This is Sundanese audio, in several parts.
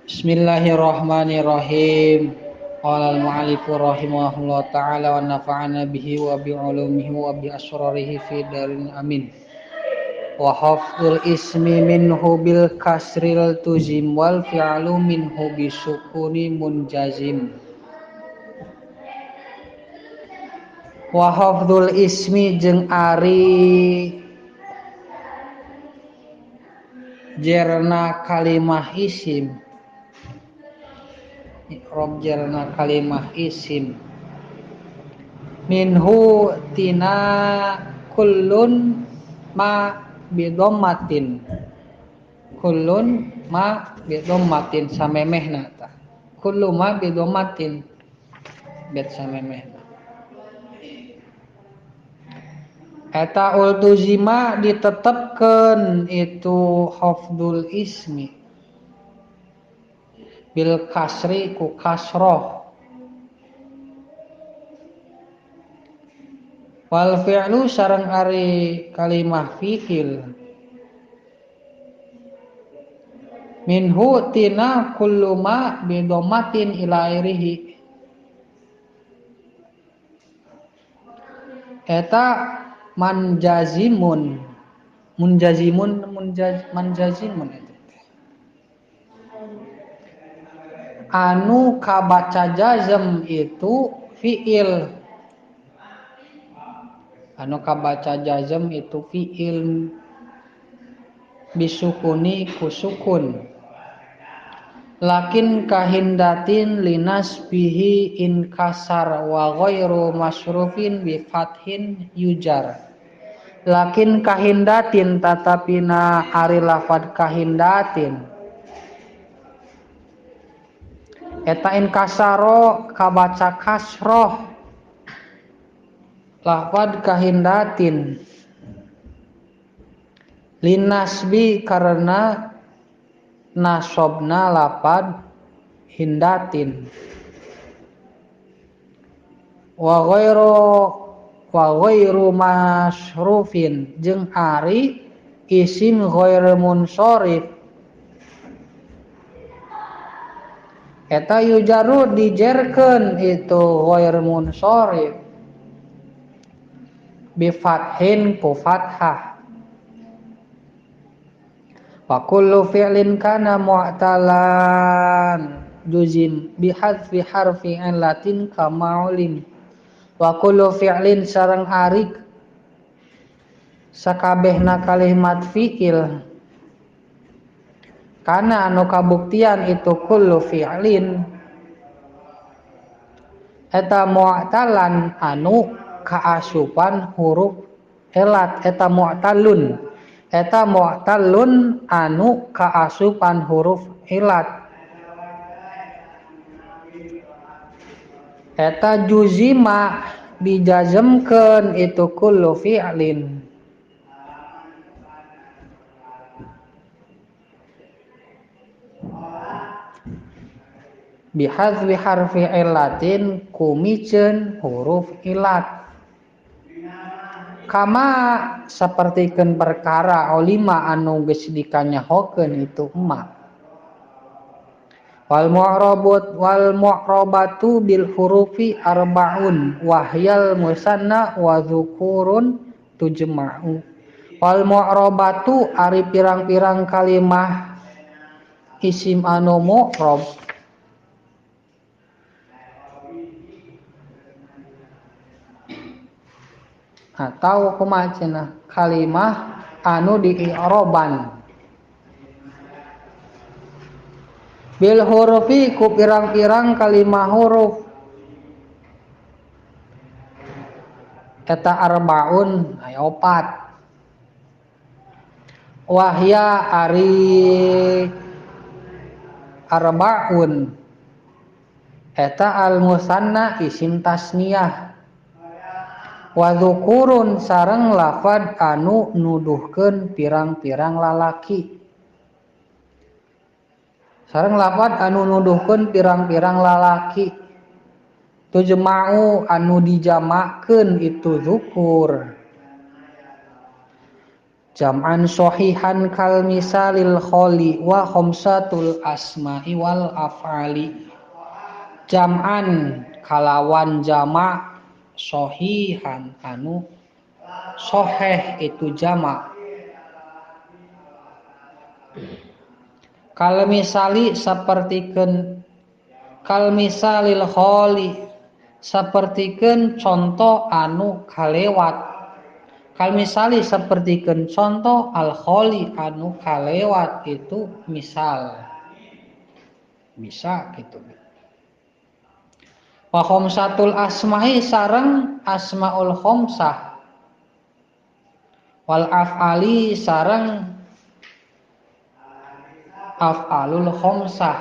Bismillahirrahmanirrahim. Qala al-mu'allifu rahimahullah ta'ala wa nafa'ana bihi wa bi'ulumihi wa bi asrarihi fi darin amin. Wa hafdul ismi minhu bil kasril tuzim wal fi'lu minhu bisukuni munjazim. Wa hafdul ismi jeung ari jerna kalimah isim. Rob jerna kalimah isim minhu tina kullun ma bidommatin samemehna ta kullu ma bidommatin bet samemehna eta ultuzima ditetepkeun itu hafdul ismi bil kasri ku kasroh wal fi'lu sareng ari kalimah fi'il minhu tina kullu ma bidomatin ila airihi eta manjazimun anu kabaca jazm itu fi'il bisukuni kusukun lakin kahindatin linas bihi inkasar wa ghairu masrufin bi fathin yujar lakin kahindatin tatapina ari lafad kahindatin eta inkasaro kabaca kasroh lafad kahindatin linasbi karena nasobna lafad hindatin wa ghairu masrufin jeung ari isim ghairu munsharif eta yujaru dijerkeun itu ghair munsharif bi fathin ku fathah wa kullu fi'lin kana mu'talan juzim bi hadfi harfi latin kama ulim wa kullu fi'lin sareng ari sakabehna kalimat fi'il kana anu kabuktian itu kullu fi'lin eta mu'talan anu kaasupan huruf elat eta mu'talun anu kaasupan huruf elat eta juzima dijazmkeun itu kullu fi'lin bihadzwi harfi ilatin kumiceun huruf ilat kama sapertikeun perkara olima anu geus dikanyahokeun itu emak wal mu'rabatu bil hurufi arbaun wahyal musanna wa dzukurun tujma'u wal mu'rabatu ari pirang-pirang kalimah isim anu mu'rab atau kumaha cenah kalimah anu dii'roban bil hurufi ku pirang-pirang kalimah huruf eta arbaun aya 4 wahya ari arbaun eta al musanna isim tasniyah wa dzukurun sareng lafad anu nuduhkeun pirang-pirang lalaki tujma'u anu dijamakeun itu zukur jam'an sahihan kal misalil kholi wa khamsatul asma'i wal af'ali. Jam'an kalawan jamak sahihan anu sahih itu jamak. Kal misali sapertikeun kal misalil kholi sapertikeun contoh anu kalewat. Kal misali sapertikeun contoh al kholi anu kalewat itu misal bisa gitu. Wa khamsatul asma'i sareng asmaul khamsah wal af'ali sareng af'alul khamsah.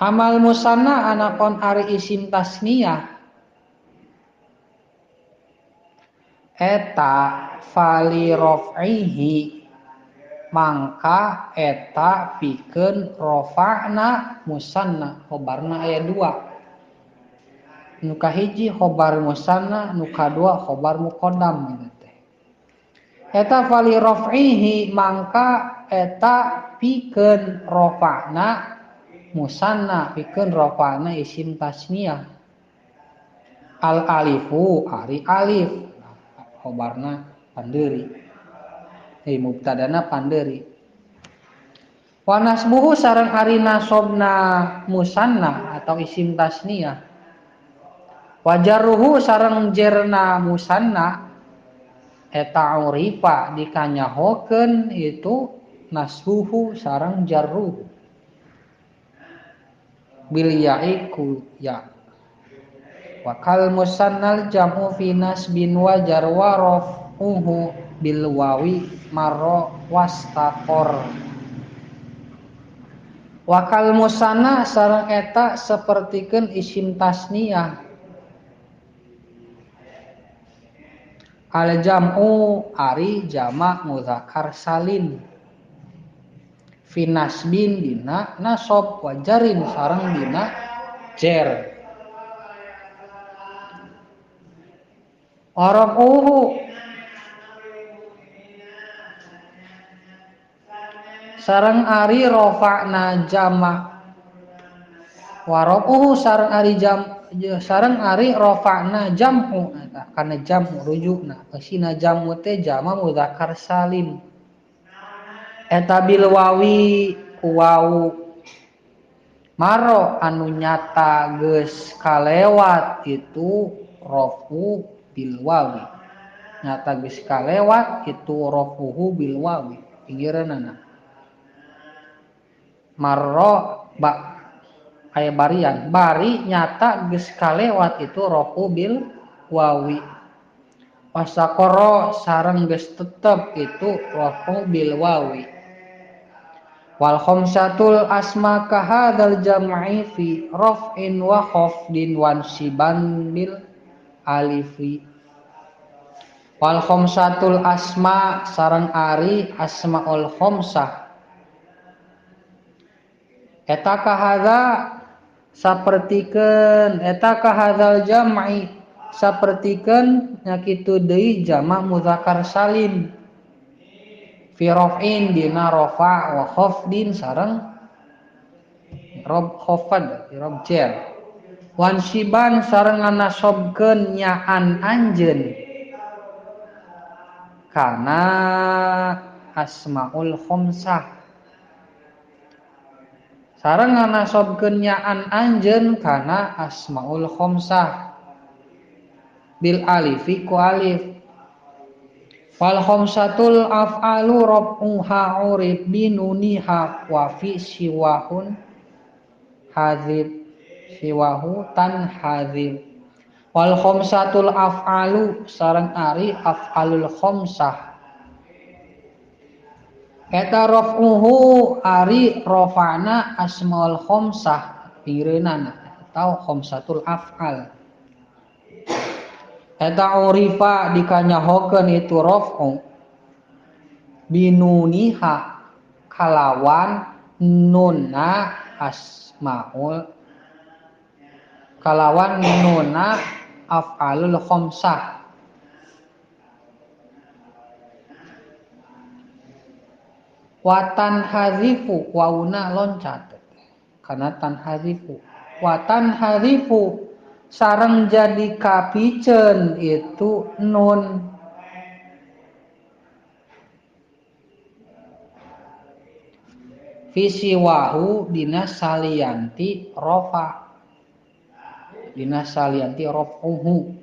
Amal musanna anapun ari isim tasniyah eta fali raf'ihi mangka eta pikeun rafa'na musanna khobarna aya 2. Nu kahiji khobar musanna, nu kadua khobar muqaddam gitu teh. Eta fali raf'ihi mangka eta pikeun rafa'na musanna, pikeun rafa'na isim tasniyah. Al alifu ari alif khobarna pandeuri. Mubtadana pandeuri. Wa nasbuhu sareng ari nasobna musanna atau isim tasniyah. Wa jarruhu sareng jerna musanna eta urifa dikanyahokeun itu nasbuhu sareng jarruhu. Bil ya'i ku ya. Wa kal musannal jam'u fi nasbin wa jar wa raf'uhu bil wawi marra wastaqor. Wa kal musanna sareng eta sapertikeun isim tasniyah. Al jam'u ari jamak mudzakkar salim. Fi nasbin dina nasab wa jarin sareng dina jer. Warafuhu sareng ari rafa'na jamak. Warafuhu sareng ari rafa'na jam'u kana jam'u rujukna. Asina jam'u teh jamak mudzakkar salim. Eta bil wawi ku wawu. Maro anu nyata geus kalewat itu rafu bil wawi. Nyata geus kalewat itu rafuhu bil wawi. Pinggireunana. Marro aya barian. Bari nyata geus kalewat itu rafu bil wawi. Wasaqara sareng geus tetep itu rafu bil wawi. Wal khamsatul asma ka hadzal jam'i fi raf'in wa khafdin wan siban bil alifi. Wal khamsatul asma sareng ari asmaul khamsah eta ka hadza sapertikeun eta ka hadzal jam'i sapertikeun nya kitu deui jamak mudzakkar salim. Fi raf'in dina rafa' wa khafdin sareng rob khafad rob jer. Wan siban sareng nganasobkeun nyaan anjeun kana asmaul khamsah. Sareng nganasobkeun nyaan anjeun kana asmaul khamsah bil alifi ku alif. Wal khamsatul af'alu rab'uha urib binuniha wa fi siwahun hadzib siwahu tan hadzib. Wal khamsatul af'alu sareng ari af'alul khamsah eta raf'uhu ari rafa'na asmaul khamsah pireunana atau khamsatul af'al. Eta urifa dikanyahokeun itu raf'u binuniha kalawan nunna asmaul kalawan nunna af'alul khamsah. Watan harifu wauna loncat karena tan harifu watan harifu sareng jadi kapicen itu nun visi wahu dina salianti rofa dina salianti rofuhu